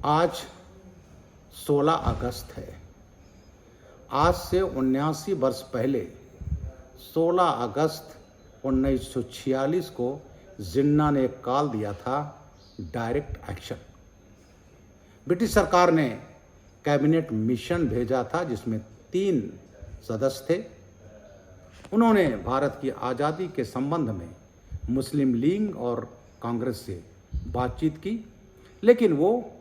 आज 16 अगस्त है। आज से 79 वर्ष पहले 16 अगस्त 1946 को जिन्ना ने एक कॉल दिया था, डायरेक्ट एक्शन। ब्रिटिश सरकार ने कैबिनेट मिशन भेजा था जिसमें 3 सदस्य थे। उन्होंने भारत की आज़ादी के संबंध में मुस्लिम लीग और कांग्रेस से बातचीत की, लेकिन वो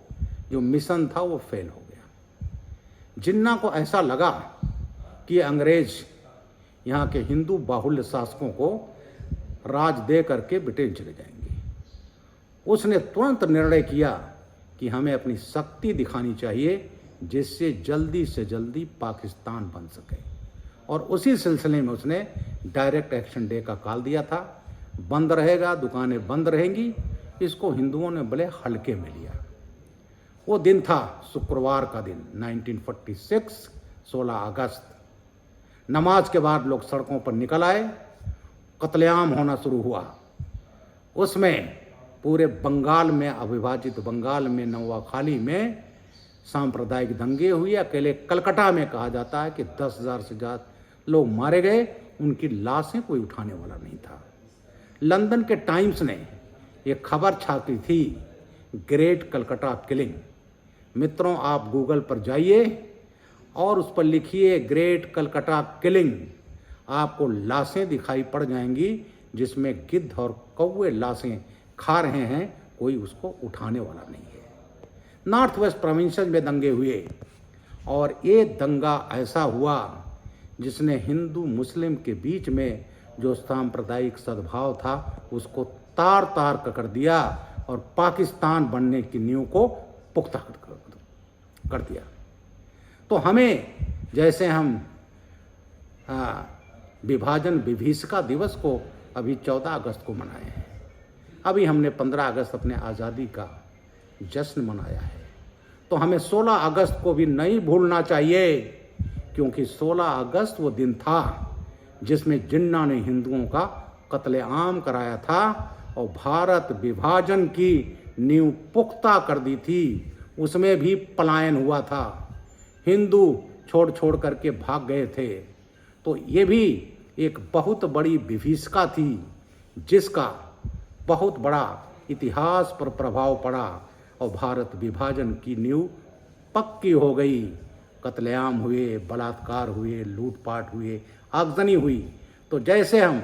जो मिशन था वो फेल हो गया। जिन्ना को ऐसा लगा कि अंग्रेज यहाँ के हिंदू बाहुल्य शासकों को राज दे करके ब्रिटेन चले जाएंगे। उसने तुरंत निर्णय किया कि हमें अपनी शक्ति दिखानी चाहिए जिससे जल्दी से जल्दी पाकिस्तान बन सके, और उसी सिलसिले में उसने डायरेक्ट एक्शन डे का कॉल दिया था। बंद रहेगा, दुकानें बंद रहेंगी, इसको हिंदुओं ने बड़े हल्के में लिया। वो दिन था शुक्रवार का दिन, 1946 16 अगस्त। नमाज के बाद लोग सड़कों पर निकल आए, कत्लेआम होना शुरू हुआ। उसमें पूरे बंगाल में, अविभाजित बंगाल में, नवाखाली में सांप्रदायिक दंगे हुए। अकेले कलकत्ता में कहा जाता है कि 10,000 से ज़्यादा लोग मारे गए, उनकी लाशें कोई उठाने वाला नहीं था। लंदन के टाइम्स ने एक खबर छापी थी, ग्रेट कलकत्ता किलिंग। मित्रों, आप गूगल पर जाइए और उस पर लिखिए ग्रेट कलकत्ता किलिंग, आपको लाशें दिखाई पड़ जाएंगी जिसमें गिद्ध और कौवे लाशें खा रहे हैं, कोई उसको उठाने वाला नहीं है। नॉर्थ वेस्ट प्रोविंसेस में दंगे हुए, और ये दंगा ऐसा हुआ जिसने हिंदू मुस्लिम के बीच में जो सांप्रदायिक सद्भाव था उसको तार तार कर दिया और पाकिस्तान बनने की नींव को पुख्ता कर दिया। तो हमें, जैसे हम विभाजन विभीषिका दिवस को अभी 14 अगस्त को मनाए हैं, अभी हमने 15 अगस्त अपने आज़ादी का जश्न मनाया है, तो हमें 16 अगस्त को भी नहीं भूलना चाहिए, क्योंकि 16 अगस्त वो दिन था जिसमें जिन्ना ने हिंदुओं का कत्लेआम कराया था और भारत विभाजन की नींव पुख्ता कर दी थी। उसमें भी पलायन हुआ था, हिंदू छोड़ छोड़ करके भाग गए थे। तो ये भी एक बहुत बड़ी विभीषिका थी जिसका बहुत बड़ा इतिहास पर प्रभाव पड़ा और भारत विभाजन की नींव पक्की हो गई। कत्लेआम हुए, बलात्कार हुए, लूटपाट हुए, आगजनी हुई। तो जैसे हम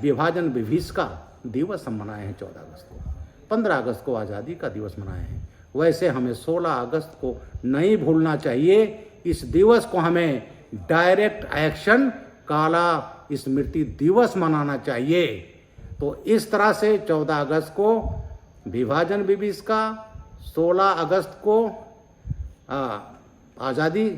विभाजन विभीषिका दिवस हम मनाए हैं 14 अगस्त को, 15 अगस्त को आज़ादी का दिवस मनाए हैं, वैसे हमें 16 अगस्त को नहीं भूलना चाहिए। इस दिवस को हमें डायरेक्ट एक्शन काला स्मृति दिवस मनाना चाहिए। तो इस तरह से 14 अगस्त को विभाजन विभीषिका, 16 अगस्त को आज़ादी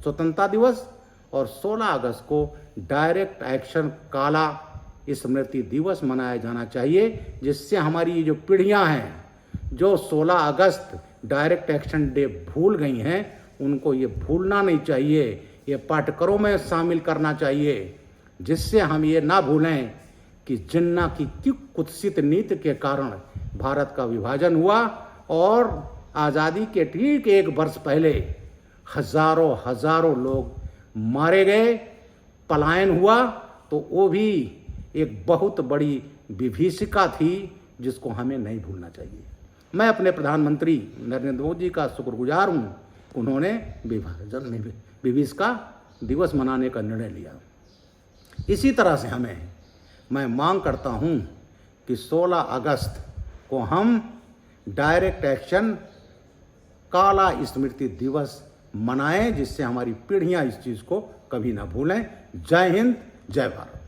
स्वतंत्रता दिवस और 16 अगस्त को डायरेक्ट एक्शन काला स्मृति दिवस मनाया जाना चाहिए, जिससे हमारी जो पीढ़ियां हैं जो 16 अगस्त डायरेक्ट एक्शन डे भूल गई हैं, उनको ये भूलना नहीं चाहिए, ये पाठ्यक्रमों में शामिल करना चाहिए, जिससे हम ये ना भूलें कि जिन्ना की कुत्सित नीति के कारण भारत का विभाजन हुआ और आज़ादी के ठीक 1 वर्ष पहले हजारों हजारों लोग मारे गए, पलायन हुआ। तो वो भी एक बहुत बड़ी विभीषिका थी जिसको हमें नहीं भूलना चाहिए। मैं अपने प्रधानमंत्री नरेंद्र मोदी का शुक्रगुजार हूँ, उन्होंने विभाजन विभीषिका दिवस मनाने का निर्णय लिया। इसी तरह से मैं मांग करता हूँ कि 16 अगस्त को हम डायरेक्ट एक्शन काला स्मृति दिवस मनाएं, जिससे हमारी पीढ़ियां इस चीज़ को कभी ना भूलें। जय हिंद, जय भारत।